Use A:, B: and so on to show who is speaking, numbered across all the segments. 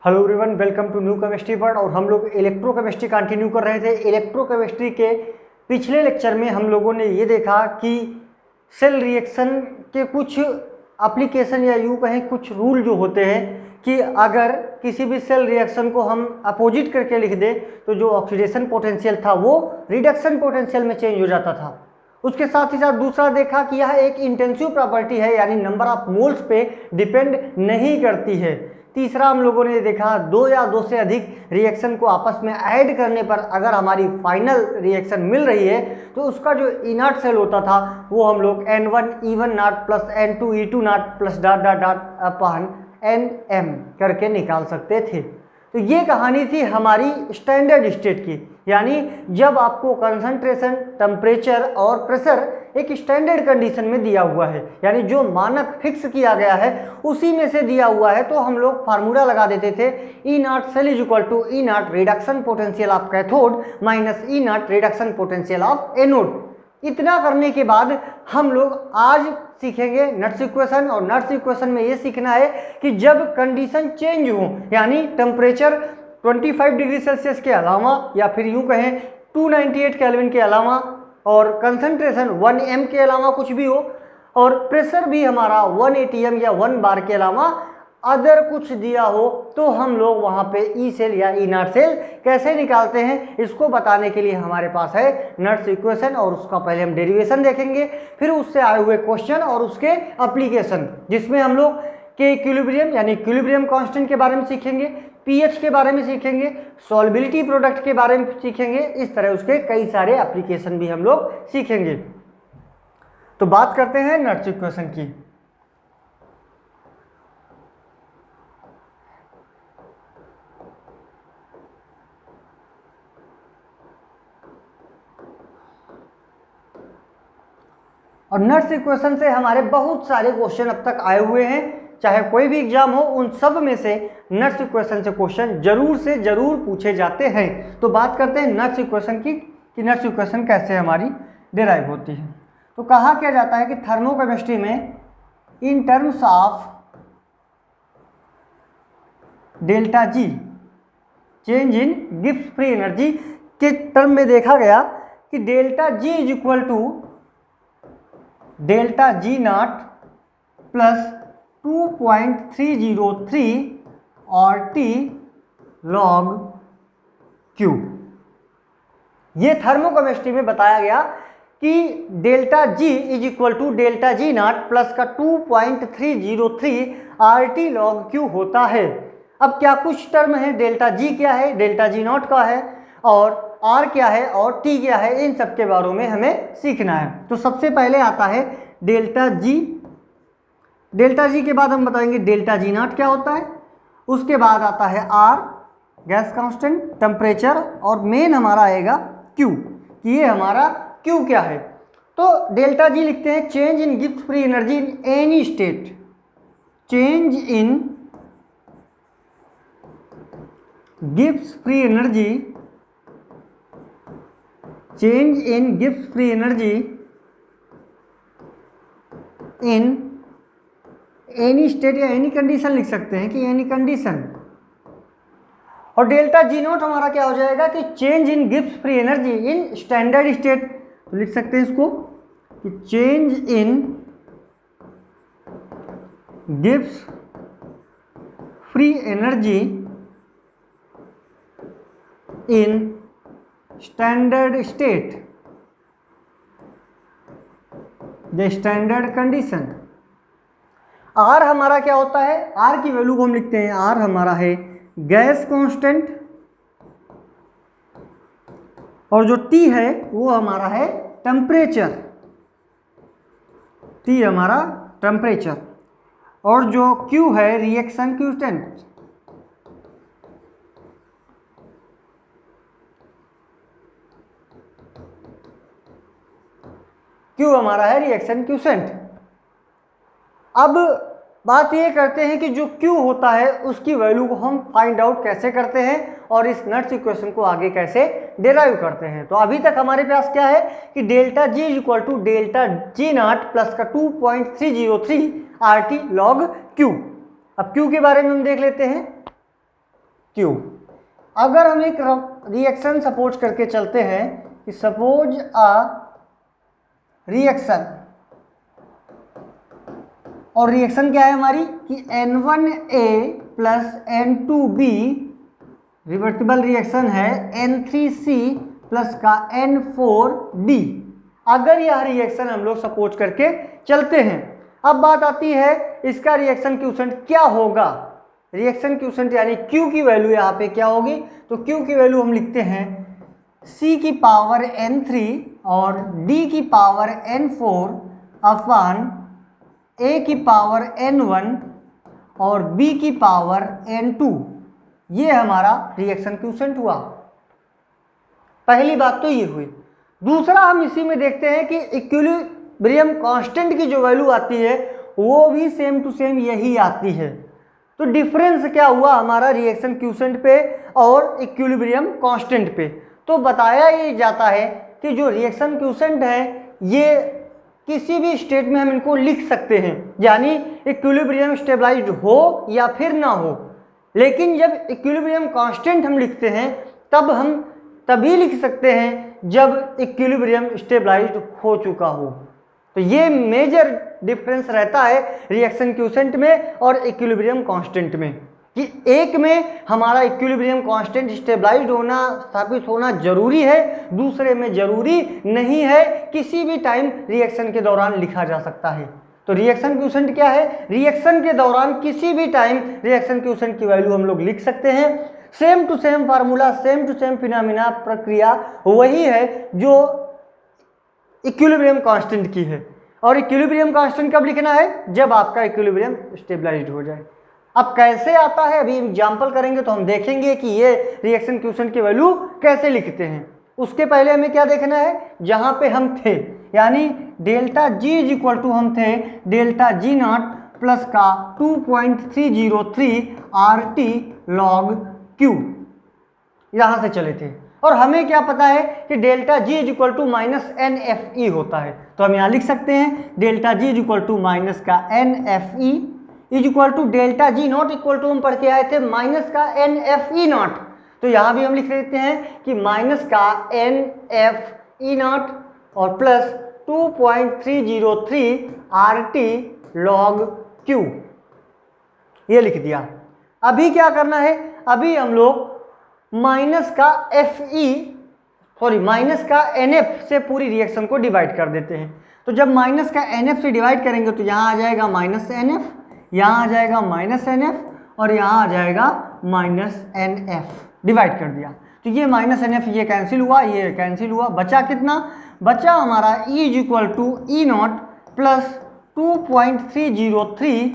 A: Hello everyone, welcome to new chemistry world. और हम लोग इलेक्ट्रोकेमिस्ट्री कंटिन्यू कर रहे थे। इलेक्ट्रोकेमिस्ट्री के पिछले लेक्चर में हम लोगों ने ये देखा कि सेल रिएक्शन के कुछ एप्लीकेशन या यूँ कहें कुछ रूल जो होते हैं कि अगर किसी भी सेल रिएक्शन को हम अपोजिट करके लिख दें तो जो ऑक्सीडेशन पोटेंशियल था वो रिडक्शन पोटेंशियल में चेंज हो जाता था। उसके साथ ही साथ दूसरा देखा कि यह एक इंटेंसिव प्रॉपर्टी है, यानी नंबर ऑफ मोल्स पे डिपेंड नहीं करती है। तीसरा हम लोगों ने देखा दो या दो से अधिक रिएक्शन को आपस में ऐड करने पर अगर हमारी फाइनल रिएक्शन मिल रही है तो उसका जो इनर्ट सेल होता था वो हम लोग N1 E1 not plus N2 E2 not plus dot dot dot upon NM करके निकाल सकते थे। तो ये कहानी थी हमारी स्टैंडर्ड स्टेट की, यानी जब आपको कंसंट्रेशन, टेम्परेचर और प्रेशर एक स्टैंडर्ड कंडीशन में दिया हुआ है, यानी जो मानक फिक्स किया गया है उसी में से दिया हुआ है, तो हम लोग फार्मूला लगा देते थे E not cell is equal to E naught reduction potential of cathode minus E naught reduction potential of anode. इतना करने के बाद हम लोग आज सीखेंगे नट्स इक्वेशन। और नट्स इक्वेशन में ये सीखना है कि जब कंडीशन चेंज हो, यानी टेम्परेचर 25 डिग्री सेल्सियस के अलावा या फिर यूं कहें 298 केल्विन के अलावा और कंसंट्रेशन 1 m के अलावा कुछ भी हो और प्रेशर भी हमारा 1 atm या 1 बार के अलावा अदर कुछ दिया हो, तो हम लोग वहाँ पे ई सेल या ई नॉट सेल कैसे निकालते हैं इसको बताने के लिए हमारे पास है नट्स इक्वेशन। और उसका पहले हम डेरिवेशन देखेंगे, फिर उससे आए हुए क्वेश्चन और उसके एप्लीकेशन, जिसमें हम लोग के इक्विलिब्रियम यानी इक्विलिब्रियम कांस्टेंट के बारे में सीखेंगे, पीएच के बारे में सीखेंगे, सॉल्युबिलिटी प्रोडक्ट के बारे में सीखेंगे। इस तरह उसके कई सारे एप्लीकेशन भी हम लोग सीखेंगे। तो बात करते हैं नट्स इक्वेशन की। और नट्स इक्वेशन से हमारे बहुत सारे क्वेश्चन अब तक आए हुए हैं, चाहे कोई भी एग्जाम हो, उन सब में से नट्स इक्वेशन से क्वेश्चन जरूर से जरूर पूछे जाते हैं। तो बात करते हैं नट्स इक्वेशन की कि नट्स इक्वेशन कैसे हमारी डिराइव होती है। तो कहा क्या जाता है कि थर्मोकेमिस्ट्री में in terms of delta G change in Gibbs free energy के टर्म में देखा गया कि delta G is equal to delta G nought plus 2.303 R T log Q. ये थर्मोकेमिस्ट्री में बताया गया कि delta G is equal to delta G nought plus का 2.303 आर टी लॉग क्यू होता है। अब क्या कुछ टर्म है, डेल्टा जी क्या है, डेल्टा जी नॉट का है और आर क्या है और टी क्या है, इन सब के बारे में हमें सीखना है। तो सबसे पहले आता है डेल्टा जी। डेल्टा जी के बाद हम बताएंगे डेल्टा जी नॉट क्या होता है। उसके बाद आता है आर गैस कांस्टेंट, टेम्परेचर और मेन हमारा आएगा क्यू कि ये हमारा क्यू क्या है। तो डेल्टा जी लिखते हैं change in Gibbs free energy in any state. Change in Gibbs free energy, change in Gibbs free energy in any state या एनी कंडीशन लिख सकते हैं कि एनी कंडीशन। और डेल्टा जी नॉट हमारा क्या हो जाएगा कि change in Gibbs free energy in standard state. तो लिख सकते हैं इसको कि change in Gibbs free energy in standard state, the standard condition. आर हमारा क्या होता है, आर की वैल्यू को हम लिखते हैं, आर हमारा है गैस कांस्टेंट और जो टी है वो हमारा है टेम्परेचर, टी हमारा टेम्परेचर और जो क्यू है रिएक्शन क्यूस्टेंट। क्यू हमारा है रिएक्शन क्यूसेंट। अब बात ये करते हैं कि जो क्यू होता है उसकी वैल्यू को हम फाइंड आउट कैसे करते हैं और इस नट्स इक्वेशन को आगे कैसे डिराइव करते हैं। तो अभी तक हमारे पास क्या है कि delta G is equal to delta G nought plus का 2.303 आर टी लॉग क्यू। अब क्यू के बारे में हम देख लेते हैं Q। अगर हम एक रिएक्शन सपोज करके चलते हैं कि सपोज रिएक्शन, और रिएक्शन क्या है हमारी कि N1A plus N2B reversible reaction है N3C प्लस का N4D। अगर यह रिएक्शन हम लोग सपोज करके चलते हैं, अब बात आती है इसका रिएक्शन क्वोशिएंट क्या होगा। रिएक्शन क्वोशिएंट यानी Q की वैल्यू यहाँ पे क्या होगी, तो Q की वैल्यू हम लिखते हैं C की पावर N3 और D की पावर N4 अपॉन A की पावर N1 और B की पावर N2। ये हमारा रिएक्शन क्वोशिएंट हुआ। पहली बात तो ये हुई। दूसरा हम इसी में देखते हैं कि इक्विलिब्रियम कांस्टेंट की जो वैल्यू आती है वो भी सेम टू सेम यही आती है। तो डिफरेंस क्या हुआ हमारा रिएक्शन क्वोशिएंट पे और इक्विलिब्रियम कांस्टेंट पे। तो बताया ये जाता है कि जो रिएक्शन क्वोशिएंट है ये किसी भी स्टेट में हम इनको लिख सकते हैं, यानी इक्विलिब्रियम स्टेबलाइज्ड हो या फिर ना हो, लेकिन जब इक्विलिब्रियम कांस्टेंट हम लिखते हैं तब हम तभी लिख सकते हैं जब इक्विलिब्रियम स्टेबलाइज्ड हो चुका हो। तो ये मेजर डिफरेंस रहता है रिएक्शन क्वोशिएंट में और इक्विलिब्रियम कांस्टेंट में, कि एक में हमारा इक्विलिब्रियम कांस्टेंट स्टेबलाइज्ड होना, स्थापित होना जरूरी है, दूसरे में जरूरी नहीं है, किसी भी टाइम रिएक्शन के दौरान लिखा जा सकता है। तो रिएक्शन क्वोशिएंट क्या है, रिएक्शन के दौरान किसी भी टाइम रिएक्शन क्वोशिएंट की वैल्यू हम लोग लिख सकते हैं। Same to same formula, same to same phenomena, प्रक्रिया वही है जो इक्विलिब्रियम कांस्टेंट की है। और इक्विलिब्रियम कांस्टेंट कब लिखना है, जब आपका इक्विलिब्रियम स्टेबलाइज्ड हो जाए। अब कैसे आता है, अभी एग्जांपल करेंगे तो हम देखेंगे कि ये रिएक्शन क्वोशिएंट की वैल्यू कैसे लिखते हैं। उसके पहले हमें क्या देखना है, जहां पे हम थे, यानी delta G is equal to हम थे डेल्टा जी नॉट प्लस का 2.303 RT log Q, यहां से चले थे। और हमें क्या पता है कि delta G is equal to minus NFE होता है, तो हम यहाँ लिख सकते हैं delta G is equal to minus का NFE is equal to delta G nought equal to हम पढ़ के आए थे माइनस का NFE नॉट। तो यहाँ भी हम लिख देते हैं कि माइनस का NFE नॉट और प्लस 2.303 RT log Q, ये लिख दिया। अभी क्या करना है, अभी हम लोग माइनस का माइनस का NF से पूरी रिएक्शन को डिवाइड कर देते हैं। तो जब माइनस का NF से डिवाइड करेंगे तो यहाँ आ जाएगा माइनस NF, यहाँ आ जाएगा माइनस NF और यहाँ आ जाएगा माइनस NF, डिवाइड कर दिया। तो ये माइनस NF ये कैंसिल हुआ, ये कैंसिल हुआ, बचा कितना, बचा हमारा E is equal to E nought plus 2.303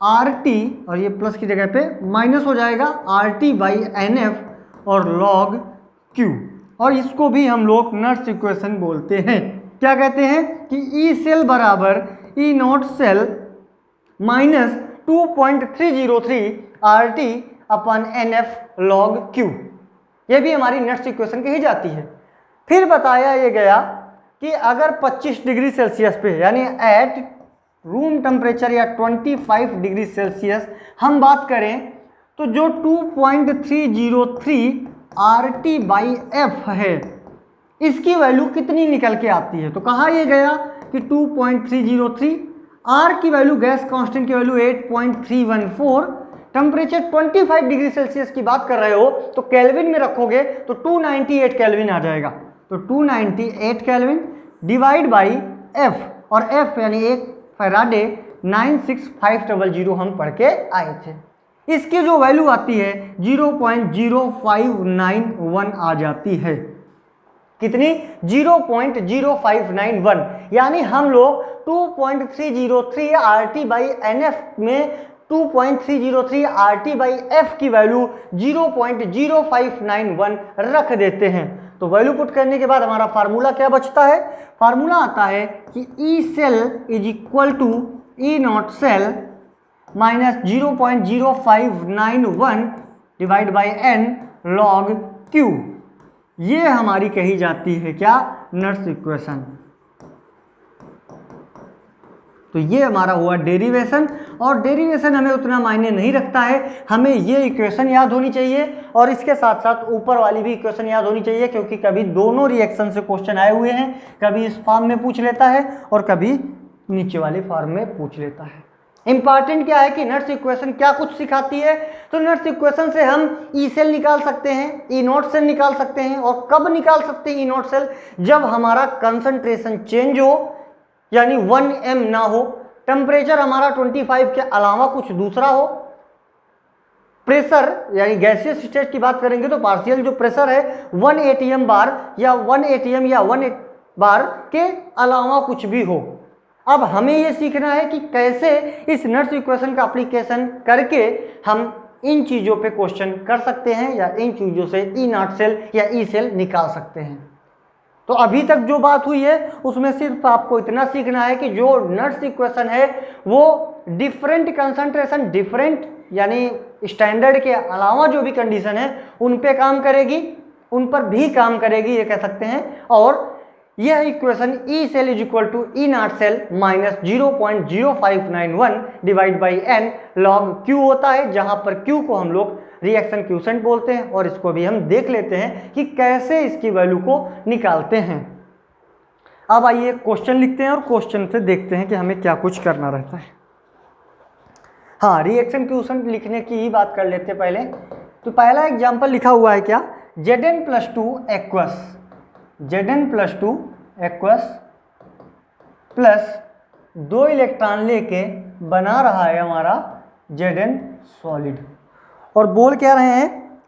A: RT, और ये प्लस की जगह पे माइनस हो जाएगा RT बाई NF और log Q। और इसको भी हम लोग नर्स इक्वेशन बोलते हैं। क्या कहते हैं कि E सेल बराबर E nought cell minus 2.303 RT अपन NF log Q, ये भी हमारी नर्स इक्वेशन कही जाती है। फिर बताया ये गया कि अगर 25 डिग्री सेल्सियस पे, यानी एट रूम टेम्परेचर या 25 डिग्री सेल्सियस हम बात करें, तो जो 2.303 RT बाई F है इसकी वैल्यू कितनी निकल के आती है। तो कहा यह गया कि 2.303, R की वैल्यू, गैस कांस्टेंट की वैल्यू 8.314, टेम्परेचर 25 डिग्री सेल्सियस की बात कर रहे हो तो केल्विन में रखोगे तो 298 केल्विन आ जाएगा। तो 298 केल्विन डिवाइड बाई F, और F यानी 1 फैराडे 96500 हम पढ़ के आए थे। इसकी जो वैल्यू आती है 0.0591 आ जाती है। कितनी, 0.0591, यानी हम लोग 2.303 RT बाई NF में 2.303 RT बाई F की वैल्यू 0.0591 रख देते हैं। तो वैल्यू पुट करने के बाद हमारा फार्मूला क्या बचता है, फार्मूला आता है कि E cell is equal to E nought cell minus 0.0591 divide by N log Q, ये हमारी कही जाती है क्या, नर्स इक्वेशन। तो ये हमारा हुआ डेरिवेशन, और डेरिवेशन हमें उतना मायने नहीं रखता है, हमें ये इक्वेशन याद होनी चाहिए और इसके साथ साथ ऊपर वाली भी इक्वेशन याद होनी चाहिए, क्योंकि कभी दोनों रिएक्शन से क्वेश्चन आए हुए हैं, कभी इस फॉर्म में पूछ लेता है और कभी नीचे वाले फॉर्म में पूछ लेता है। इंपॉर्टेंट क्या है कि नट्स इक्वेशन क्या कुछ सिखाती है, तो नट्स इक्वेशन से हम ई सेल निकाल सकते हैं, ई नॉट सेल निकाल सकते हैं, और कब निकाल सकते हैं ई नॉट सेल, जब हमारा कंसंट्रेशन चेंज हो, यानी 1m ना हो, टेम्परेचर हमारा 25 के अलावा कुछ दूसरा हो, प्रेशर यानी गैसियस स्टेट की बात करेंगे तो पार्शियल जो प्रेशर है 1 atm बार या 1 atm या 1 बार के अलावा कुछ भी हो। अब हमें ये सीखना है कि कैसे इस नट्स इक्वेशन का एप्लीकेशन करके हम इन चीज़ों पे क्वेश्चन कर सकते हैं या इन चीज़ों से ई नॉट सेल या ई सेल निकाल सकते हैं। तो अभी तक जो बात हुई है उसमें सिर्फ आपको इतना सीखना है कि जो नट्स इक्वेशन है वो डिफरेंट कंसंट्रेशन, डिफरेंट यानी स्टैंडर्ड के अलावा जो भी कंडीशन है उन पे काम करेगी, उन पर भी काम करेगी ये कह सकते हैं। और यह equation E cell is equal to E not cell minus 0.0591 divide by N log Q होता है, जहां पर क्यू को हम लोग रिएक्शन क्यूसेंट बोलते हैं, और इसको भी हम देख लेते हैं कि कैसे इसकी वैल्यू को निकालते हैं। अब आइए क्वेश्चन लिखते हैं और क्वेश्चन से देखते हैं कि हमें क्या कुछ करना रहता है। हाँ, रिएक्शन क्यूसेंट लिखने की ही बात कर लेते हैं पहले। तो पहला एग्जांपल लिखा हुआ है क्या, Zn+2 aqueous, Zn+2 aqueous plus 2 electron लेके बना रहा है हमारा Zn सॉलिड, और बोल क्या रहे हैं,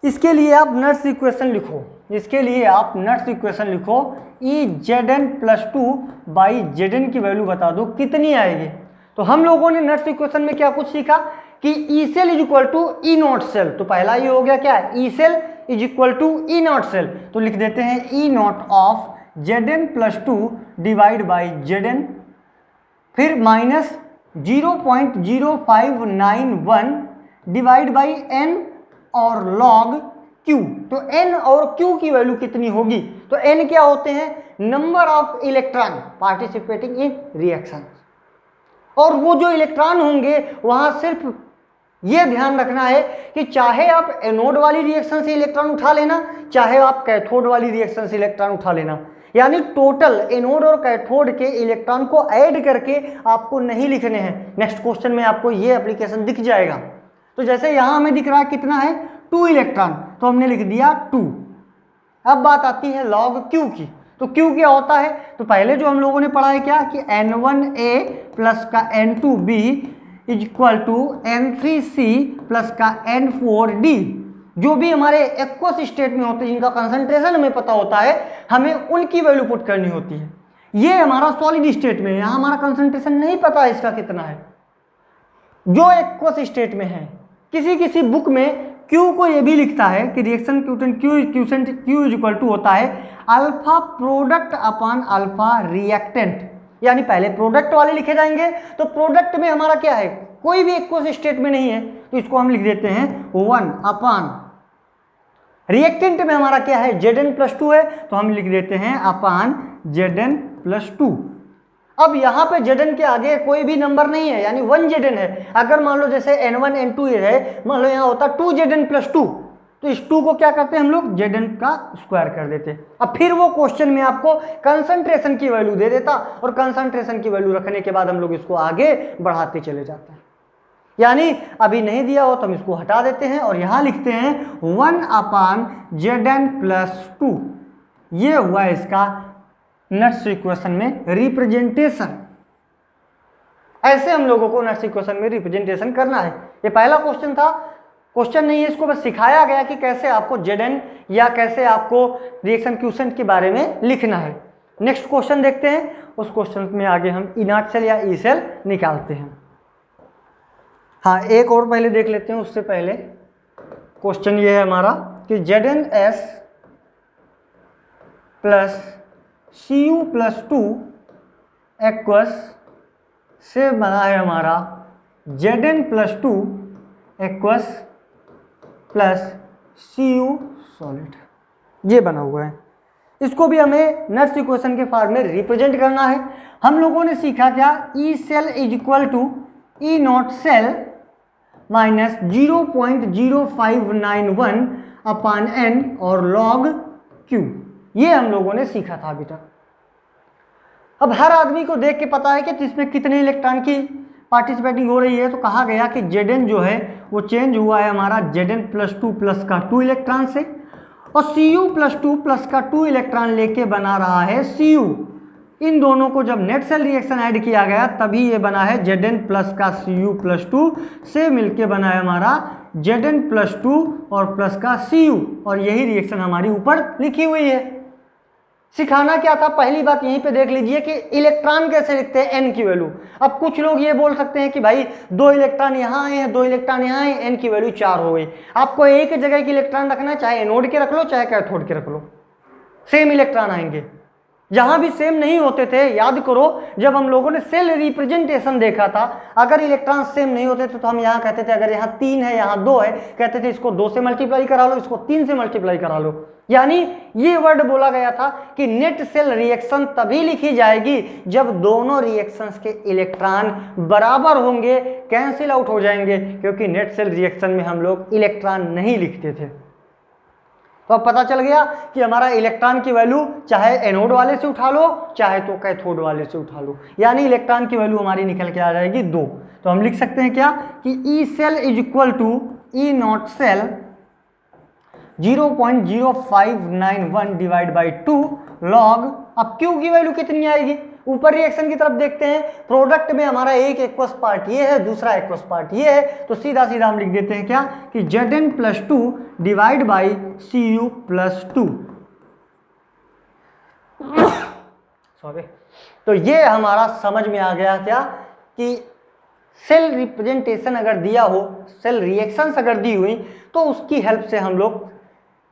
A: इसके लिए आप नट्स इक्वेशन लिखो, इसके लिए आप नट्स इक्वेशन लिखो, ई Zn+2 बाई Zn की वैल्यू बता दो कितनी आएगी। तो हम लोगों ने नट्स इक्वेशन में क्या कुछ सीखा कि E cell is equal to E not cell, तो पहला ये हो गया क्या, E cell is equal to E not cell, तो लिख देते हैं E naught of Zn+2 divide by Zn, फिर माइनस 0.0591 डिवाइड बाई n और लॉग q। तो n और q की वैल्यू कितनी होगी, तो n क्या होते हैं, number of electron participating in reaction, और वो जो इलेक्ट्रॉन होंगे वहां सिर्फ ये ध्यान रखना है कि चाहे आप एनोड वाली रिएक्शन से इलेक्ट्रॉन उठा लेना, चाहे आप कैथोड वाली रिएक्शन से इलेक्ट्रॉन उठा लेना, यानी टोटल एनोड और कैथोड के इलेक्ट्रॉन को ऐड करके आपको नहीं लिखने हैं। नेक्स्ट क्वेश्चन में आपको ये एप्लीकेशन दिख जाएगा। तो जैसे यहां हमें दिख रहा है कितना है, 2 इलेक्ट्रॉन, तो हमने लिख दिया 2। अब बात आती है लॉग क्यू की, तो क्यू क्या होता है, तो पहले जो हम लोगों ने पढ़ा है क्या कि N1A प्लस का N2B is equal to N3C plus का N4D। जो भी हमारे एक्वस स्टेट में होते हैं जिनका कंसंट्रेशन हमें पता होता है, हमें उनकी वैल्यू पुट करनी होती है। ये हमारा सॉलिड स्टेट में है, यहाँ हमारा कंसंट्रेशन नहीं पता है इसका कितना है, जो एक्वस स्टेट में है। किसी किसी बुक में Q को ये भी लिखता है कि reaction quotient Q is equal to होता है alpha product upon alpha reactant, यानी पहले प्रोडक्ट वाले लिखे जाएंगे, तो प्रोडक्ट में हमारा क्या है, कोई भी एक्वस स्टेट में नहीं है, तो इसको हम लिख देते हैं 1 अपॉन, रिएक्टेंट में हमारा क्या है Zn+2 है, तो हम लिख देते हैं अपॉन Zn+2। अब यहाँ पे Zn के आगे कोई भी नंबर नहीं है, यानी 1 Zn है। अगर मान लो जैसे N1 N2 है, मान लो यहाँ होता 2 Zn+2, तो इस 2 को क्या करते हैं हम लोग, Zn का स्क्वायर कर देते। अब फिर वो क्वेश्चन में आपको कंसंट्रेशन की वैल्यू दे देता, और कंसंट्रेशन की वैल्यू रखने के बाद हम लोग इसको आगे बढ़ाते चले जाते हैं। यानी अभी नहीं दिया हो तो हम इसको हटा देते हैं और यहाँ लिखते हैं 1 अपॉन Zn+2। ये हुआ इसका नट्स इक्वेशन में रिप्रेजेंटेशन। ऐसे हम लोगों को नट्स इक्वेशन में रिप्रेजेंटेशन करना है। ये पहला क्वेश्चन था, क्वेश्चन नहीं है, इसको बस सिखाया गया कि कैसे आपको Zn या कैसे आपको रिएक्शन क्यूसेंट के बारे में लिखना है। नेक्स्ट क्वेश्चन देखते हैं, उस क्वेश्चन में आगे हम ई नॉट सेल या ई सेल निकालते हैं। हाँ, एक और पहले देख लेते हैं, उससे पहले क्वेश्चन ये है हमारा कि Zns प्लस Cu+2 एक्वस से बना है हमारा Zn+2 aqueous plus Cu solid, ये बना हुआ है। इसको भी हमें नट्स इक्वेशन के फॉर्म में रिप्रेजेंट करना है। हम लोगों ने सीखा क्या, E cell is equal to E not cell minus 0.0591 upon N और लॉग क्यू, ये हम लोगों ने सीखा था अभी तक। अब हर आदमी को देख के पता है कि इसमें कितने इलेक्ट्रॉन की पार्टिसिपेटिंग हो रही है, तो कहा गया कि Zn जो है वो चेंज हुआ है हमारा Zn प्लस 2 प्लस का 2 इलेक्ट्रॉन से, और Cu प्लस 2 प्लस का 2 इलेक्ट्रॉन लेके बना रहा है Cu। इन दोनों को जब नेट सेल रिएक्शन ऐड किया गया तभी ये बना है Zn प्लस का Cu प्लस 2 से मिलके बना है हमारा Zn प्लस 2 और प्लस का Cu, और यही रिएक्शन हमारी ऊपर लिखी हुई है। सिखाना क्या था, पहली बात यहीं पे देख लीजिए कि इलेक्ट्रॉन कैसे लिखते हैं n की वैल्यू। अब कुछ लोग ये बोल सकते हैं कि भाई 2 इलेक्ट्रॉन यहाँ आए हैं, 2 इलेक्ट्रॉन यहाँ आए, n की वैल्यू 4 हो गई। आपको एक जगह की इलेक्ट्रॉन रखना है, चाहे एनोड के रख लो चाहे कैथोड के रख लो, सेम इलेक्ट्रॉन आएंगे। जहां भी सेम नहीं होते थे, याद करो जब हम लोगों ने सेल रिप्रेजेंटेशन देखा था, अगर इलेक्ट्रॉन सेम नहीं होते तो हम यहाँ कहते थे अगर यहाँ 3 है यहाँ 2 है, कहते थे इसको 2 से मल्टीप्लाई करा लो, इसको 3 से मल्टीप्लाई करा लो। यानी ये वर्ड बोला गया था कि नेट सेल रिएक्शन तभी लिखी जाएगी जब दोनों रिएक्शंस के इलेक्ट्रॉन बराबर होंगे, कैंसिल आउट हो जाएंगे, क्योंकि नेट सेल रिएक्शन में हम लोग इलेक्ट्रॉन नहीं लिखते थे। तो अब पता चल गया कि हमारा इलेक्ट्रॉन की वैल्यू चाहे एनोड वाले से उठा लो चाहे तो कैथोड वाले से उठा लो, यानी इलेक्ट्रॉन की वैल्यू हमारी निकल के आ जाएगी 2। तो हम लिख सकते हैं क्या कि E cell is equal to E not cell 0.0591 divide by 2 log. अब क्यू की वैल्यू कितनी आएगी, ऊपर रिएक्शन की तरफ देखते हैं, प्रोडक्ट में हमारा एक एक्वस पार्ट ये है, दूसरा एक्वस पार्ट ये है, तो सीधा सीधा हम लिख देते हैं क्या कि Zn plus 2 divide by Cu plus 2। Sorry, तो ये हमारा समझ में आ गया क्या कि सेल रिप्रेजेंटेशन अगर दिया हो, सेल रिएक्शंस अगर दी हुई, तो उसकी हेल्प से हम लोग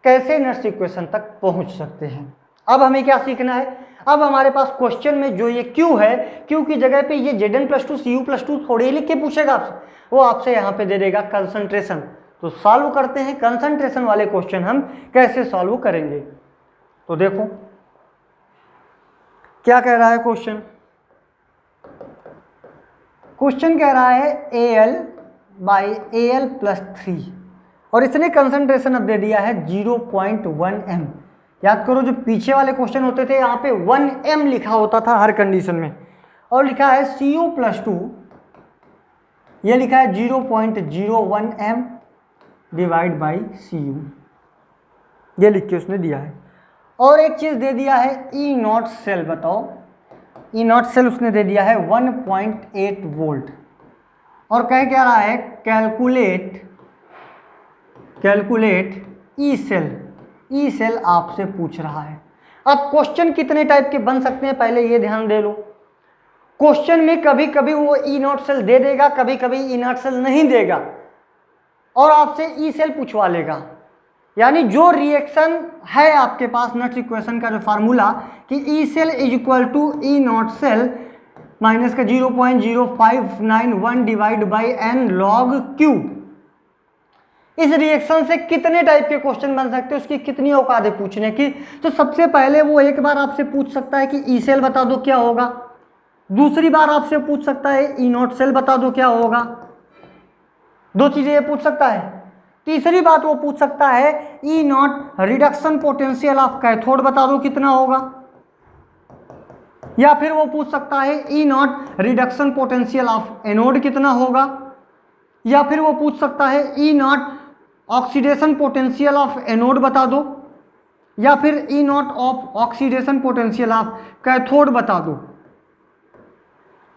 A: कैसे नट्स इक्वेशन तक पहुंच सकते हैं। अब हमें क्या सीखना है, अब हमारे पास क्वेश्चन में जो ये Q है, Q की जगह पे ये Zn प्लस 2 Cu प्लस 2 थोड़े ही लिख के पूछेगा आपसे, वो आपसे यहाँ पे दे देगा कंसंट्रेशन। तो सॉल्व करते हैं कंसंट्रेशन वाले क्वेश्चन हम कैसे सॉल्व करेंगे। तो देखो क्या कह रहा है क्वेश्चन, क्वेश्चन कह रहा है Al बाई Al प्लस 3, और इसने कंसंट्रेशन अब दे दिया है 0.1 m। याद करो जो पीछे वाले क्वेश्चन होते थे यहाँ पे 1 m लिखा होता था हर कंडीशन में, और लिखा है Cu प्लस 2, ये लिखा है 0.01 m डिवाइड बाई Cu, ये लिख के उसने दिया है। और एक चीज़ दे दिया है ई नॉट सेल, बताओ ई नॉट सेल उसने दे दिया है 1.8 वोल्ट, और कह क्या रहा है calculate E cell, E cell आपसे पूछ रहा है। अब क्वेश्चन कितने टाइप के बन सकते हैं पहले ये ध्यान दे लो। क्वेश्चन में कभी कभी वो ई नॉट सेल दे देगा, कभी कभी ई नॉट सेल नहीं देगा, और आपसे ई सेल पूछवा लेगा। यानी जो रिएक्शन है आपके पास नट्स इक्वेशन का जो फार्मूला कि E cell is equal to E not cell minus का 0.0591 divide by N log Q, इस रिएक्शन से कितने टाइप के क्वेश्चन बन सकते हैं, उसकी कितनी औकात है पूछने की। तो सबसे पहले वो एक बार आपसे पूछ सकता है कि ई सेल बता दो क्या होगा, दूसरी बार आपसे पूछ सकता है ई नॉट सेल बता दो क्या होगा, 2 चीजें ये पूछ सकता है। तीसरी बात वो पूछ सकता है E naught reduction potential of cathode बता दो कितना होगा, या फिर वो पूछ सकता है E naught reduction potential of anode कितना होगा, या फिर वो पूछ सकता है E naught oxidation potential of anode बता दो, या फिर E naught of oxidation potential of cathode बता दो।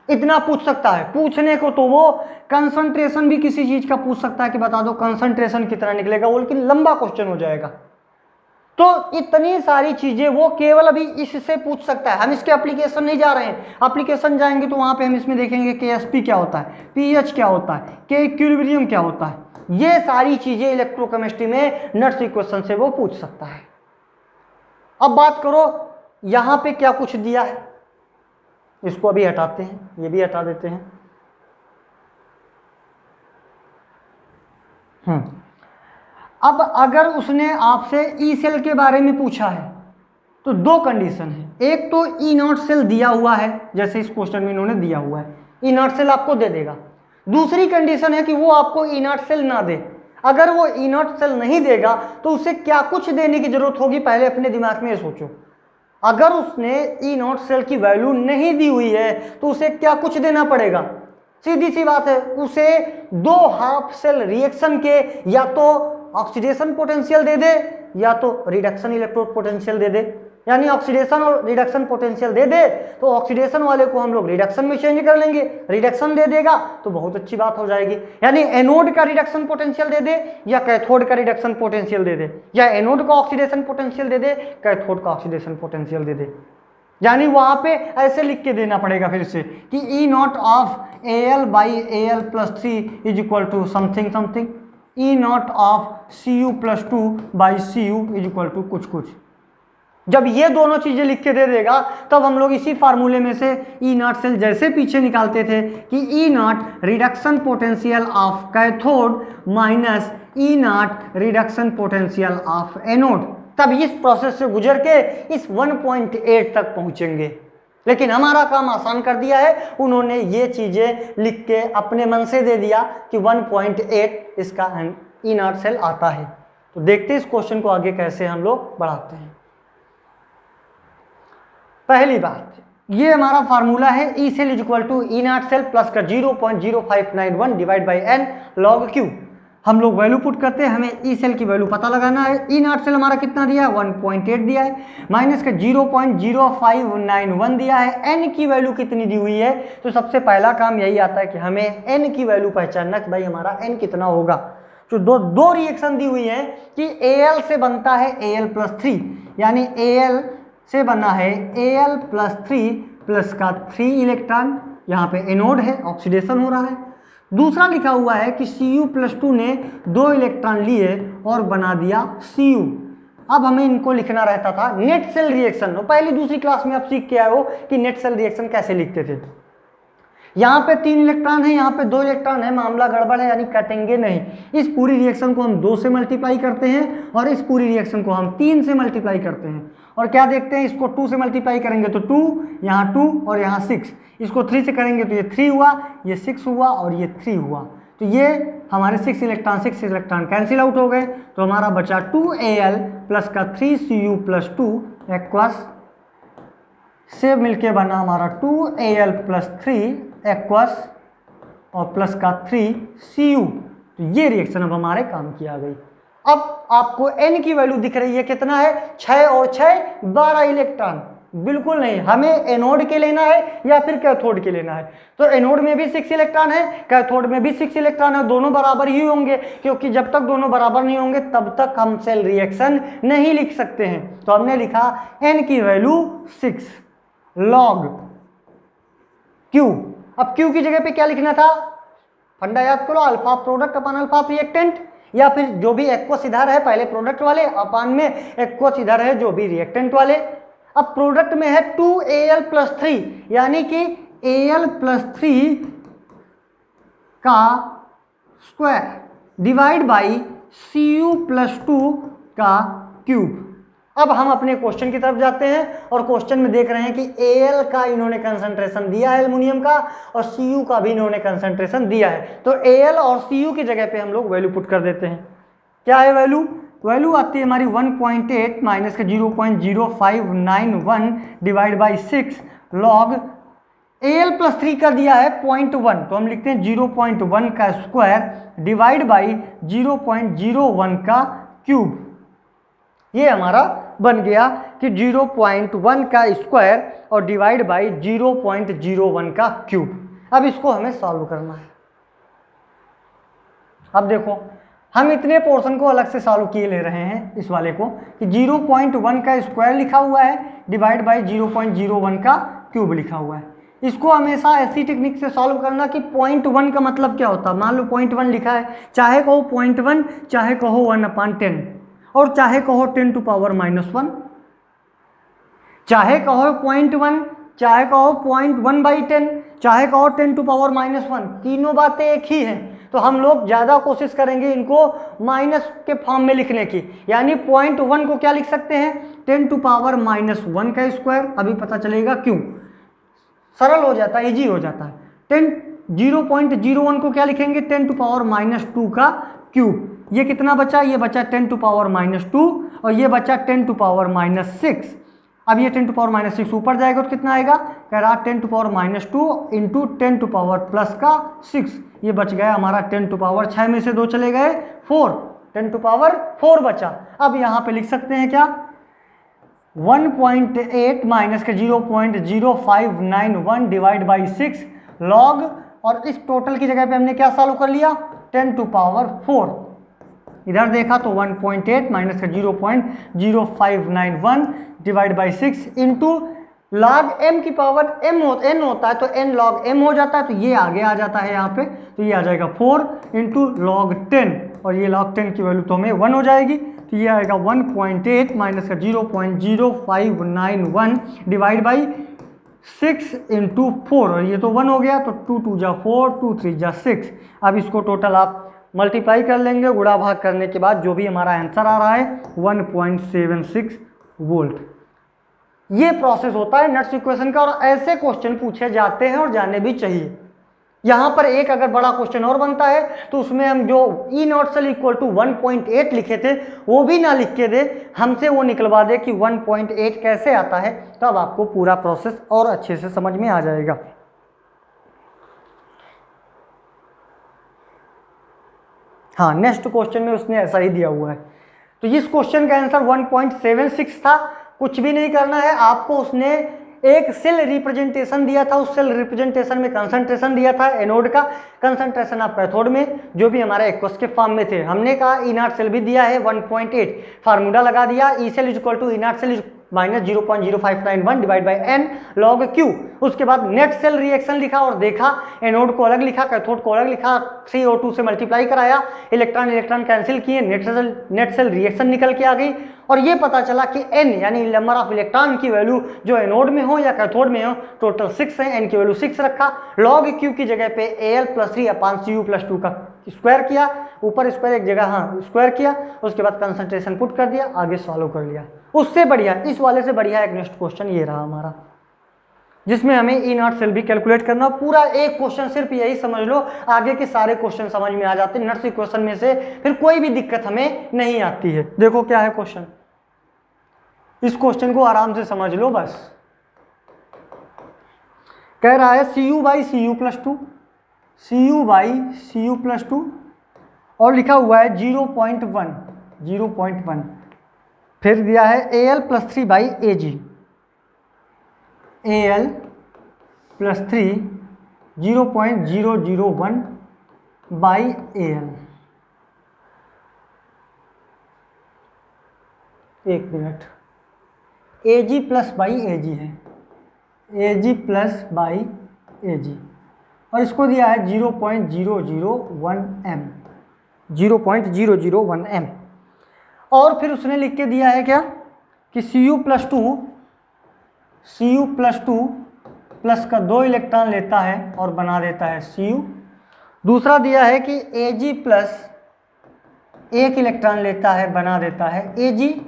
A: इतना पूछ सकता है। पूछने को तो वो कंसंट्रेशन भी किसी चीज का पूछ सकता है कि बता दो कंसंट्रेशन कितना निकलेगा, वो लेकिन लंबा क्वेश्चन हो जाएगा। तो इतनी सारी चीजें वो केवल अभी इससे पूछ सकता है। हम इसके एप्लीकेशन नहीं जा रहे हैं, एप्लीकेशन जाएंगे तो वहां पे हम इसमें देखेंगे कि एसपी क्या होता है, पीएच क्या होता है, के इक्विलिब्रियम क्या होता है, ये सारी चीजें इलेक्ट्रोकेमिस्ट्री में नट्स इक्वेशन से वो पूछ सकता है। अब बात करो यहां पे क्या कुछ दिया है, इसको अभी हटाते हैं, ये भी हटा देते हैं। अब अगर उसने आपसे ई सेल के बारे में पूछा है, तो दो कंडीशन है, एक तो ई नॉट सेल दिया हुआ है, जैसे इस क्वेश्चन में इन्होंने दिया हुआ है, ई नॉट सेल आपको दे देगा। दूसरी कंडीशन है कि वो आपको ई नॉट सेल ना दे। अगर वो ई नॉट सेल नहीं देगा तो उसे क्या कुछ देने की जरूरत होगी, पहले अपने दिमाग में सोचो। अगर उसने ई नॉट सेल की वैल्यू नहीं दी हुई है तो उसे क्या कुछ देना पड़ेगा, सीधी सी बात है, उसे दो हाफ सेल रिएक्शन के या तो ऑक्सीडेशन पोटेंशियल दे दे या तो रिडक्शन इलेक्ट्रोड पोटेंशियल दे दे। यानी ऑक्सीडेशन और रिडक्शन पोटेंशियल दे दे तो ऑक्सीडेशन वाले को हम लोग रिडक्शन में चेंज कर लेंगे, रिडक्शन दे देगा तो बहुत अच्छी बात हो जाएगी। यानी एनोड का रिडक्शन पोटेंशियल दे दे या कैथोड का रिडक्शन पोटेंशियल दे दे, या एनोड का ऑक्सीडेशन पोटेंशियल दे दे, कैथोड का ऑक्सीडेशन पोटेंशियल दे दे। यानी वहां पे ऐसे लिख के देना पड़ेगा फिर से कि E naught of AL by AL plus 3 is equal to something something, E naught of CU plus 2 by CU is equal to कुछ कुछ। जब ये दोनों चीजें लिख के दे देगा तब हम लोग इसी फार्मूले में से ई नॉट सेल जैसे पीछे निकालते थे कि E naught reduction potential of cathode minus E naught reduction potential of anode, तब इस प्रोसेस से गुजर के इस 1.8 तक पहुंचेंगे। लेकिन हमारा काम आसान कर दिया है, उन्होंने ये चीजें लिख के अपने मन से दे दिया कि 1.8 इसका ई नॉट सेल आता है। तो देखते हैं इस क्वेश्चन को आगे कैसे हम लोग बढ़ाते हैं। पहली बात, ये हमारा फार्मूला है E cell is equal to E not cell plus का 0.0591 divide by n log Q। हम लोग वैल्यू पुट करते हैं, हमें ई सेल की वैल्यू पता लगाना है। ई नॉट सेल हमारा कितना दिया है 1.8 दिया है, माइनस का 0.0591 दिया है। एन की वैल्यू कितनी दी हुई है, तो सबसे पहला काम यही आता है कि हमें एन की वैल्यू पहचानना कि भाई हमारा एन कितना होगा। तो दो रिएक्शन दी हुई है कि Al से बनता है Al प्लस 3, यानी Al से बना है Al प्लस 3 प्लस का 3 इलेक्ट्रॉन, यहाँ पे एनोड है, ऑक्सीडेशन हो रहा है। दूसरा लिखा हुआ है कि Cu प्लस 2 ने 2 इलेक्ट्रॉन लिए और बना दिया Cu। अब हमें इनको लिखना रहता था नेट सेल रिएक्शन। पहली दूसरी क्लास में आप सीख के आए हो कि नेट सेल रिएक्शन कैसे लिखते थे। यहाँ पे 3 इलेक्ट्रॉन है, यहाँ पे 2 इलेक्ट्रॉन है, मामला गड़बड़ है, यानी कटेंगे नहीं। इस पूरी रिएक्शन को हम 2 से मल्टीप्लाई करते हैं और इस पूरी रिएक्शन को हम 3 से मल्टीप्लाई करते हैं। और क्या देखते हैं, इसको 2 से मल्टीप्लाई करेंगे तो 2, यहाँ 2 और यहाँ 6, इसको 3 से करेंगे तो ये 3 हुआ, ये 6 हुआ और ये 3 हुआ। तो ये हमारे 6 इलेक्ट्रॉन कैंसिल आउट हो गए, तो हमारा बचा 2Al प्लस का 3Cu प्लस 2 एक्वस से मिलके बना हमारा 2Al प्लस 3 एक्वस और प्लस का 3Cu। तो ये रिएक्शन अब हमारे काम की आ गई। अब आपको N की वैल्यू दिख रही है, कितना है 6 और 6 12 इलेक्ट्रॉन। बिल्कुल नहीं, हमें एनोड के लेना है या फिर कैथोड के लेना है। तो एनोड में भी 6 इलेक्ट्रॉन है, कैथोड में भी 6 इलेक्ट्रॉन है, दोनों बराबर ही होंगे, क्योंकि जब तक दोनों बराबर नहीं होंगे तब तक हम सेल रिएक्शन नहीं लिख सकते हैं। तो हमने लिखा N की वैल्यू 6 log Q। अब Q की जगह पे क्या लिखना था, फंडा याद करो, अल्फा प्रोडक्ट अपन अल्फा रिएक्टेंट, या फिर जो भी एक्वस इधर है पहले प्रोडक्ट वाले, अपान में एक्वस इधर है जो भी रिएक्टेंट वाले। अब प्रोडक्ट में है 2Al प्लस 3, यानी कि Al प्लस 3 का square divide by Cu plus 2 का क्यूब। अब हम अपने क्वेश्चन की तरफ जाते हैं और क्वेश्चन में देख रहे हैं कि Al का इन्होंने कंसंट्रेशन दिया है एल्युमिनियम का, और Cu का भी इन्होंने कंसंट्रेशन दिया है। तो Al और Cu की जगह पे हम लोग वैल्यू पुट कर देते हैं। क्या है वैल्यू आती है हमारी 1.8 माइनस का 0.0591 divide by 6 log Al plus 3 का दिया है 0.1, तो हम लिखते हैं 0.1 का स्क्वायर डिवाइड बाई 0.01 का क्यूब। ये हमारा बन गया कि 0.1 का स्क्वायर और डिवाइड बाई 0.01 का क्यूब। अब इसको हमें सॉल्व करना है। अब देखो, हम इतने पोर्शन को अलग से सॉल्व किए ले रहे हैं इस वाले को कि 0.1 का स्क्वायर लिखा हुआ है डिवाइड बाई 0.01 का क्यूब लिखा हुआ है। इसको हमेशा ऐसी टेक्निक से सॉल्व करना कि 0.1 का मतलब क्या होता है। मान लो 0.1 लिखा है, चाहे कहो 0.1, चाहे कहो 1/10, और चाहे कहो 10 टू पावर -1, चाहे कहो 0.1, चाहे कहो 0.1/10, चाहे कहो 10 टू पावर -1, तीनों बातें एक ही हैं। तो हम लोग ज़्यादा कोशिश करेंगे इनको माइनस के फॉर्म में लिखने की, यानी 0.1 को क्या लिख सकते हैं 10 टू पावर -1 का स्क्वायर। अभी पता चलेगा क्यों, सरल हो जाता है, इजी हो जाता है। 0.01 को क्या लिखेंगे 10 टू पावर -2 का क्यूब। ये कितना बचा, ये बचा 10 टू पावर -2 और ये बचा 10 टू पावर -6। अब ये 10 टू पावर -6 ऊपर जाएगा तो कितना आएगा, कह रहा 10 to power -2 into 10 to power plus का 6। ये बच गया हमारा 10 टू पावर 6 में से 2 चले गए 4, 10 टू पावर 4 बचा। अब यहाँ पे लिख सकते हैं क्या 1.8 माइनस के 0.0591 डिवाइड बाई 6 लॉग, और इस टोटल की जगह पे हमने क्या सॉल्व कर लिया 10 टू पावर 4। इधर देखा तो 1.8 माइनस का 0.0591 divide by 6 into log m की पावर n होता है तो n लॉग m हो जाता है, तो ये आगे आ जाता है यहाँ पे, तो ये आ जाएगा 4 इंटू लॉग 10 और ये log 10 की वैल्यू तो हमें 1 हो जाएगी, तो ये आएगा 1.8 माइनस का 0.0591 डिवाइड बाई 6 इंटू 4 और ये तो 1 हो गया, तो 2 2 जा 4 2 3 जा 6। अब इसको टोटल आप मल्टीप्लाई कर लेंगे, गुणा भाग करने के बाद जो भी हमारा आंसर आ रहा है 1.76 वोल्ट। ये प्रोसेस होता है नट्स इक्वेशन का, और ऐसे क्वेश्चन पूछे जाते हैं और जाने भी चाहिए। यहाँ पर एक अगर बड़ा क्वेश्चन और बनता है तो उसमें हम जो ई नॉट सेल इक्वल टू 1.8 लिखे थे वो भी ना लिख के दे, हमसे वो निकलवा दे कि 1.8 कैसे आता है, तब आपको पूरा प्रोसेस और अच्छे से समझ में आ जाएगा। हाँ, नेक्स्ट क्वेश्चन में उसने ऐसा ही दिया हुआ है। तो इस क्वेश्चन का आंसर 1.76 था। कुछ भी नहीं करना है आपको, उसने एक सेल रिप्रेजेंटेशन दिया था, उस सेल रिप्रेजेंटेशन में कंसंट्रेशन दिया था एनोड का, कंसंट्रेशन ऑफ कैथोड में जो भी हमारे एक्वस के फॉर्म में थे। हमने कहा ई नॉट सेल भी दिया है 1.8, फार्मूला लगा दिया E cell equal to E not cell minus 0.0591 divide by n log Q. उसके बाद नेट सेल रिएक्शन लिखा और देखा, एनोड को अलग लिखा, कैथोड को अलग लिखा, 3O2 से मल्टीप्लाई कराया, इलेक्ट्रॉन इलेक्ट्रॉन कैंसिल किए, नेट सेल रिएक्शन निकल के आ गई और ये पता चला कि n यानी नंबर ऑफ इलेक्ट्रॉन की वैल्यू जो एनोड में हो या कैथोड में हो टोटल 6 है, n की वैल्यू 6 रखा। लॉग क्यू की जगह पे Al+3/Cu+2 का स्क्वायर किया, ऊपर स्क्वायर एक जगह हाँ स्क्वायर किया, उसके बाद कंसंट्रेशन पुट कर दिया, आगे सॉल्व कर लिया। उससे बढ़िया, इस वाले से बढ़िया एक नेक्स्ट क्वेश्चन ये रहा हमारा, जिसमें हमें ई नॉट सेल भी कैलकुलेट करना। पूरा एक क्वेश्चन सिर्फ यही समझ लो, आगे के सारे क्वेश्चन समझ में आ जाते हैं। नट्स इक्वेशन में से फिर कोई भी दिक्कत हमें नहीं आती है। देखो क्या है क्वेश्चन, इस क्वेश्चन को आराम से समझ लो बस। कह रहा है Cu/Cu+2, Cu/Cu+2 और लिखा हुआ है 0.1, फिर दिया है Al+3/Ag, Al+3 0.001/Al। एक मिनट, Ag+/Ag है, Ag+/Ag और इसको दिया है 0.001 m, 0.001 m। और फिर उसने लिख के दिया है क्या कि Cu+2 प्लस का 2 इलेक्ट्रॉन लेता है और बना देता है Cu। दूसरा दिया है कि Ag प्लस 1 इलेक्ट्रॉन लेता है बना देता है Ag।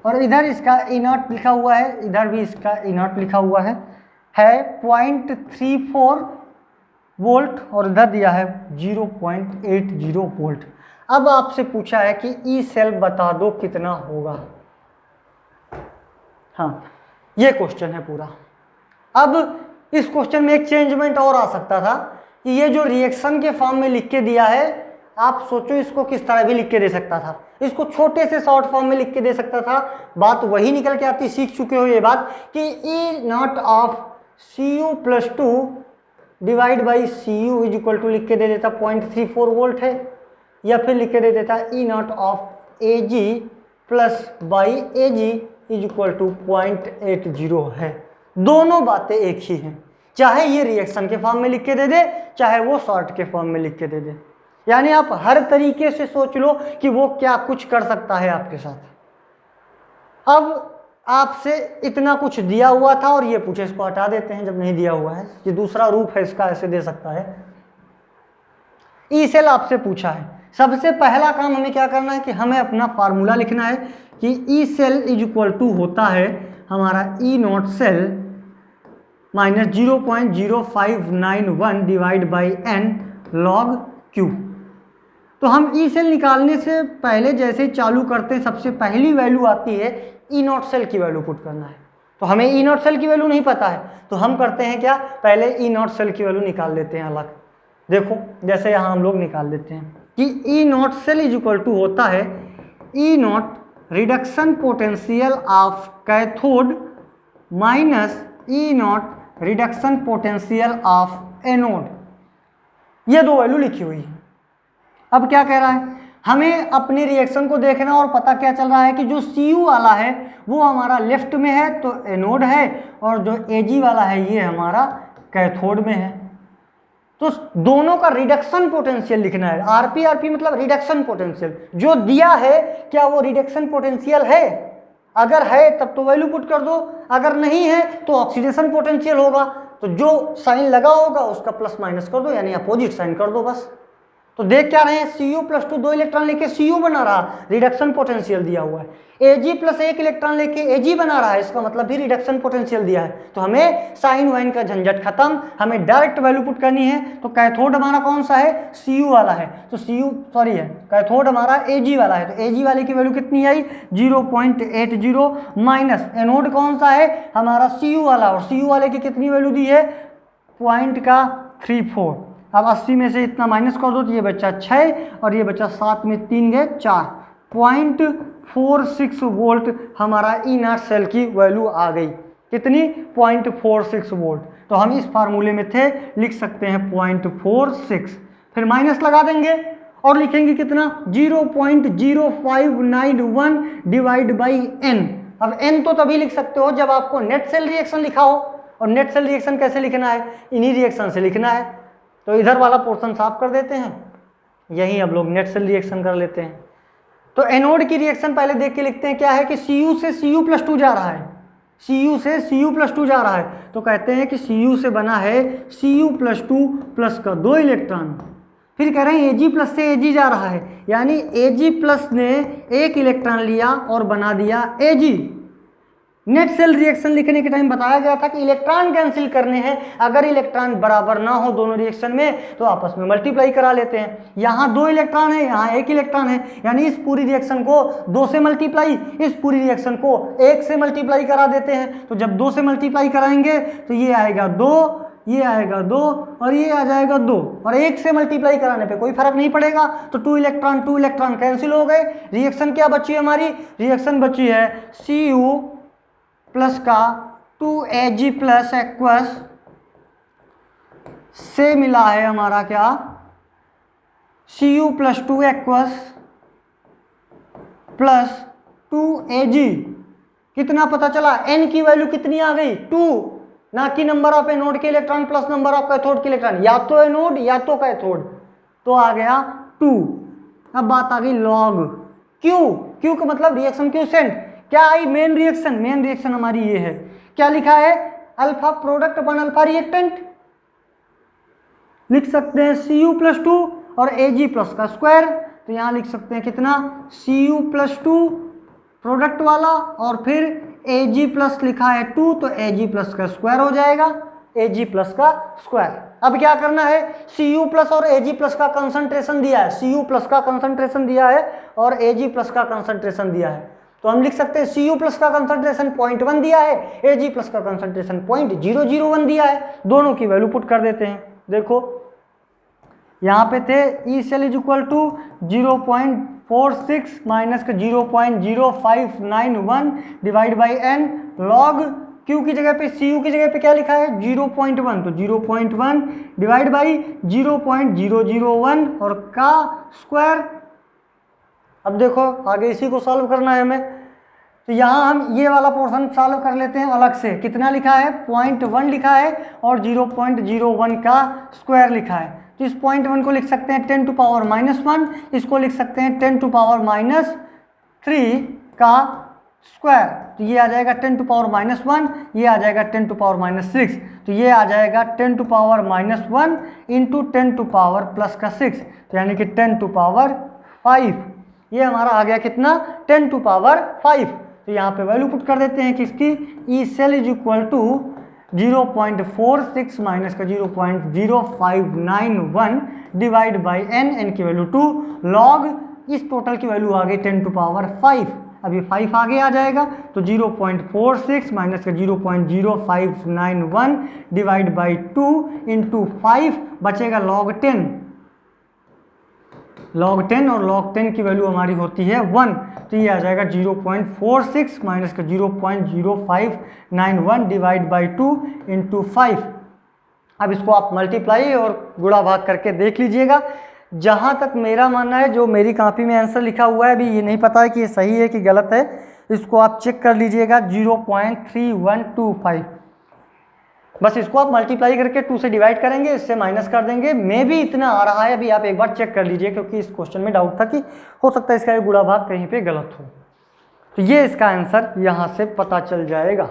A: और इधर इसका ई नॉट लिखा हुआ है, इधर भी इसका ई नॉट लिखा हुआ है 0.34 वोल्ट और इधर दिया है 0.80 वोल्ट। अब आपसे पूछा है कि ई सेल बता दो कितना होगा। हाँ, ये क्वेश्चन है पूरा। अब इस क्वेश्चन में एक चेंजमेंट और आ सकता था कि ये जो रिएक्शन के फॉर्म में लिख के दिया है, आप सोचो इसको किस तरह भी लिख के दे सकता था। इसको छोटे से शॉर्ट फॉर्म में लिख के दे सकता था, बात वही निकल के आती। सीख चुके हो ये बात कि E naught of Cu+2 divide by Cu is equal to लिख के दे देता 0.34 वोल्ट है, या फिर लिख के दे देता E naught of Ag+/Ag is equal to 0.80 है। दोनों बातें एक ही हैं, चाहे ये रिएक्शन के फॉर्म में लिख के दे दे, चाहे वो शॉर्ट के फॉर्म में लिख के दे दे। यानी आप हर तरीके से सोच लो कि वो क्या कुछ कर सकता है आपके साथ। अब आपसे इतना कुछ दिया हुआ था और ये पूछे, इसको हटा देते हैं जब नहीं दिया हुआ है, ये दूसरा रूप है इसका, ऐसे दे सकता है। ई सेल आपसे पूछा है, सबसे पहला काम हमें क्या करना है कि हमें अपना फार्मूला लिखना है कि E cell is equal to होता है हमारा E not cell minus 0.0591 divide by N log Q. तो हम ई सेल निकालने से पहले जैसे ही चालू करते हैं सबसे पहली वैल्यू आती है ई नॉट सेल की वैल्यू पुट करना है। तो हमें ई नॉट सेल की वैल्यू नहीं पता है तो हम करते हैं क्या, पहले ई नॉट सेल की वैल्यू निकाल लेते हैं अलग। देखो जैसे यहाँ हम लोग निकाल देते हैं कि E not cell is equal to होता है E naught reduction potential of cathode minus E naught reduction potential of anode. ये दो वैल्यू लिखी हुई है। अब क्या कह रहा है, हमें अपने रिएक्शन को देखना और पता क्या चल रहा है कि जो Cu वाला है वो हमारा लेफ्ट में है तो एनोड है, और जो Ag वाला है ये हमारा कैथोड में है। तो दोनों का रिडक्शन पोटेंशियल लिखना है। आरपी आरपी मतलब रिडक्शन पोटेंशियल, जो दिया है क्या वो रिडक्शन पोटेंशियल है, अगर है तब तो वैल्यू पुट कर दो, अगर नहीं है तो ऑक्सीडेशन पोटेंशियल होगा, तो जो साइन लगा होगा उसका प्लस माइनस कर दो यानी अपोजिट साइन कर दो बस। तो देख क्या रहे हैं, Cu+2 2 इलेक्ट्रॉन लेके Cu बना रहा, रिडक्शन पोटेंशियल दिया हुआ है। Ag+1 इलेक्ट्रॉन लेके Ag बना रहा है, इसका मतलब भी रिडक्शन पोटेंशियल दिया है। तो हमें साइन वाइन का झंझट खत्म, हमें डायरेक्ट वैल्यू पुट करनी है। तो कैथोड हमारा कौन सा है, Cu वाला है, तो कैथोड हमारा Ag वाला है, तो Ag वाले की वैल्यू कितनी आई 0.80 माइनस एनोड कौन सा है हमारा Cu वाला, और Cu वाले की कितनी वैल्यू दी है 0.34। अब 80 में से इतना माइनस कर दो तो ये बच्चा 6 और ये बच्चा 7 में 3 गए 4, 0.46 वोल्ट हमारा ई नॉट सेल की वैल्यू आ गई। कितनी 0.46 वोल्ट। तो हम इस फार्मूले में थे, लिख सकते हैं 0.46, फिर माइनस लगा देंगे और लिखेंगे कितना 0.0591 डिवाइड बाई एन। अब एन तो तभी लिख सकते हो जब आपको नेट सेल रिएक्शन लिखा हो, और नेट सेल रिएक्शन कैसे लिखना है, इन्हीं रिएक्शन से लिखना है। तो इधर वाला पोर्शन साफ कर देते हैं, यहीं अब लोग नेट सेल रिएक्शन कर लेते हैं। तो एनोड की रिएक्शन पहले देख के लिखते हैं, क्या है कि Cu से Cu+2 जा रहा है, Cu से Cu+2 जा रहा है, तो कहते हैं कि Cu से बना है Cu+2 प्लस का 2 इलेक्ट्रॉन। फिर कह रहे हैं Ag+ से Ag जा रहा है, यानी Ag+ ने 1 इलेक्ट्रॉन लिया और बना दिया Ag। नेट सेल रिएक्शन लिखने के टाइम बताया गया था कि इलेक्ट्रॉन कैंसिल करने हैं, अगर इलेक्ट्रॉन बराबर ना हो दोनों रिएक्शन में तो आपस में मल्टीप्लाई करा लेते हैं। यहाँ 2 इलेक्ट्रॉन है, यहाँ 1 इलेक्ट्रॉन है, यानी इस पूरी रिएक्शन को 2 से मल्टीप्लाई, इस पूरी रिएक्शन को 1 से मल्टीप्लाई करा देते हैं। तो जब 2 से मल्टीप्लाई कराएंगे तो ये आएगा 2, ये आएगा 2 और ये आ जाएगा 2, और 1 से मल्टीप्लाई कराने पे कोई फर्क नहीं पड़ेगा। तो 2 इलेक्ट्रॉन कैंसिल हो गए। रिएक्शन क्या बची है हमारी, रिएक्शन बची है Cu प्लस का 2Ag+ एक्वस से मिला है हमारा क्या Cu+2 एक्वस प्लस 2Ag। कितना पता चला, n की वैल्यू कितनी आ गई 2, ना कि नंबर ऑफ एनोड के electron plus number of cathode के इलेक्ट्रॉन, या तो एनोड या तो कैथोड, तो आ गया 2। अब बात आ गई लॉग क्यू का मतलब रिएक्शन क्यूसेंट। क्या आई मेन रिएक्शन हमारी ये है, क्या लिखा है अल्फा प्रोडक्ट अपन अल्फा रिएक्टेंट, लिख सकते हैं Cu+2 और Ag+ का स्क्वायर। तो यहाँ लिख सकते हैं कितना Cu+2 प्रोडक्ट वाला और फिर Ag+ लिखा है 2 तो Ag+ का स्क्वायर हो जाएगा, Ag+ का स्क्वायर। अब क्या करना है, Cu+ और Ag+ का कंसंट्रेशन दिया है, Cu+ का कंसंट्रेशन दिया है और Ag+ का कंसंट्रेशन दिया है। तो हम लिख सकते हैं Cu+ का कंसंट्रेशन 0.1 दिया है, Ag+ का कंसंट्रेशन 0.001 दिया है। दोनों की वैल्यू पुट कर देते हैं। देखो यहाँ पे थे E cell is equal to 0.46 minus का 0.0591 divide by N log Q की जगह पे Cu की जगह पे क्या लिखा है 0.1, तो 0.1 डिवाइड बाई 0.001 और का स्क्वायर। अब देखो आगे इसी को सॉल्व करना है हमें, तो यहाँ हम ये वाला पोर्शन सॉल्व कर लेते हैं अलग से। कितना लिखा है 0.1 लिखा है और 0.01 का स्क्वायर लिखा है। तो इस 0.1 को लिख सकते हैं 10⁻⁻1, इसको लिख सकते हैं 10⁻³ का स्क्वायर, तो ये आ जाएगा 10 टू पावर माइनस 1, ये आ जाएगा 10 टू पावर माइनस 6, तो ये आ जाएगा 10 to power minus 1 into 10 to power plus का 6, तो यानी कि 10 टू पावर 5, ये हमारा आ गया कितना 10 टू पावर 5। तो यहाँ पे वैल्यू पुट कर देते हैं किसकी, E cell is equal to 0.46 minus का 0.0591 डिवाइड बाई एन की वैल्यू 2 लॉग इस टोटल की वैल्यू आ गई 10 टू पावर 5, अभी 5 आगे आ जाएगा तो 0.46 माइनस का 0.0591 डिवाइड बाई 2 इंटू 5 बचेगा लॉग 10, लॉग 10 और लॉग 10 की वैल्यू हमारी होती है 1, तो ये आ जाएगा 0.46 माइनस का 0.0591 डिवाइड बाई 2 इंटू 5। अब इसको आप मल्टीप्लाई और गुणा भाग करके देख लीजिएगा। जहाँ तक मेरा मानना है, जो मेरी कॉपी में आंसर लिखा हुआ है अभी ये नहीं पता है कि ये सही है कि गलत है, इसको आप चेक कर लीजिएगा 0.3125, बस इसको आप मल्टीप्लाई करके 2 से डिवाइड करेंगे, इससे माइनस कर देंगे, मे भी इतना आ रहा है, अभी आप एक बार चेक कर लीजिए क्योंकि इस क्वेश्चन में डाउट था कि हो सकता है इसका गुणा भाग कहीं पे गलत हो, तो ये इसका आंसर यहाँ से पता चल जाएगा।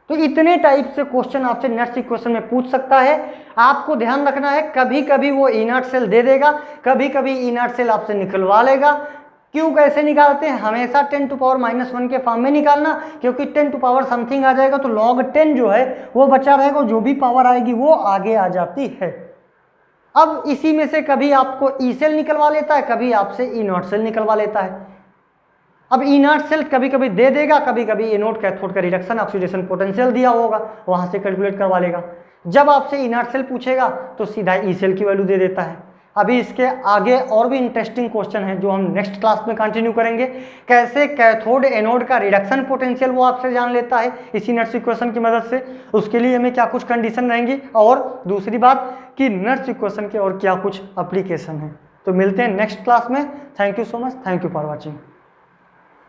A: तो इतने टाइप से क्वेश्चन आपसे नेक्स्ट इक्वेशन में पूछ सकता है। आपको ध्यान रखना है, कभी कभी वो इनर्ट सेल दे देगा, कभी कभी इनर्ट सेल आपसे निकलवा लेगा। क्यों, कैसे निकालते हैं, हमेशा 10 टू पावर माइनस 1 के फॉर्म में निकालना, क्योंकि 10 टू पावर समथिंग आ जाएगा तो लॉग 10 जो है वो बचा रहेगा, जो भी पावर आएगी वो आगे आ जाती है। अब इसी में से कभी आपको ई सेल निकलवा लेता है, कभी आपसे इनर्ट सेल निकलवा लेता है। अब इनर्ट सेल कभी कभी दे देगा, कभी कभी एनोड कैथोड का रिडक्शन ऑक्सीडेशन पोटेंशियल दिया होगा, वहां से कैलकुलेट करवा लेगा। जब आपसे इनर्ट सेल पूछेगा तो सीधा ई सेल की वैल्यू दे देता है। अभी इसके आगे और भी इंटरेस्टिंग क्वेश्चन है जो हम नेक्स्ट क्लास में कंटिन्यू करेंगे, कैसे कैथोड एनोड का रिडक्शन पोटेंशियल वो आपसे जान लेता है इसी नेक्स्ट इक्वेशन की मदद से, उसके लिए हमें क्या कुछ कंडीशन रहेंगी, और दूसरी बात कि नेक्स्ट इक्वेशन के और क्या कुछ एप्लीकेशन है। तो मिलते हैं नेक्स्ट क्लास में। Thank you so much, thank you for watching.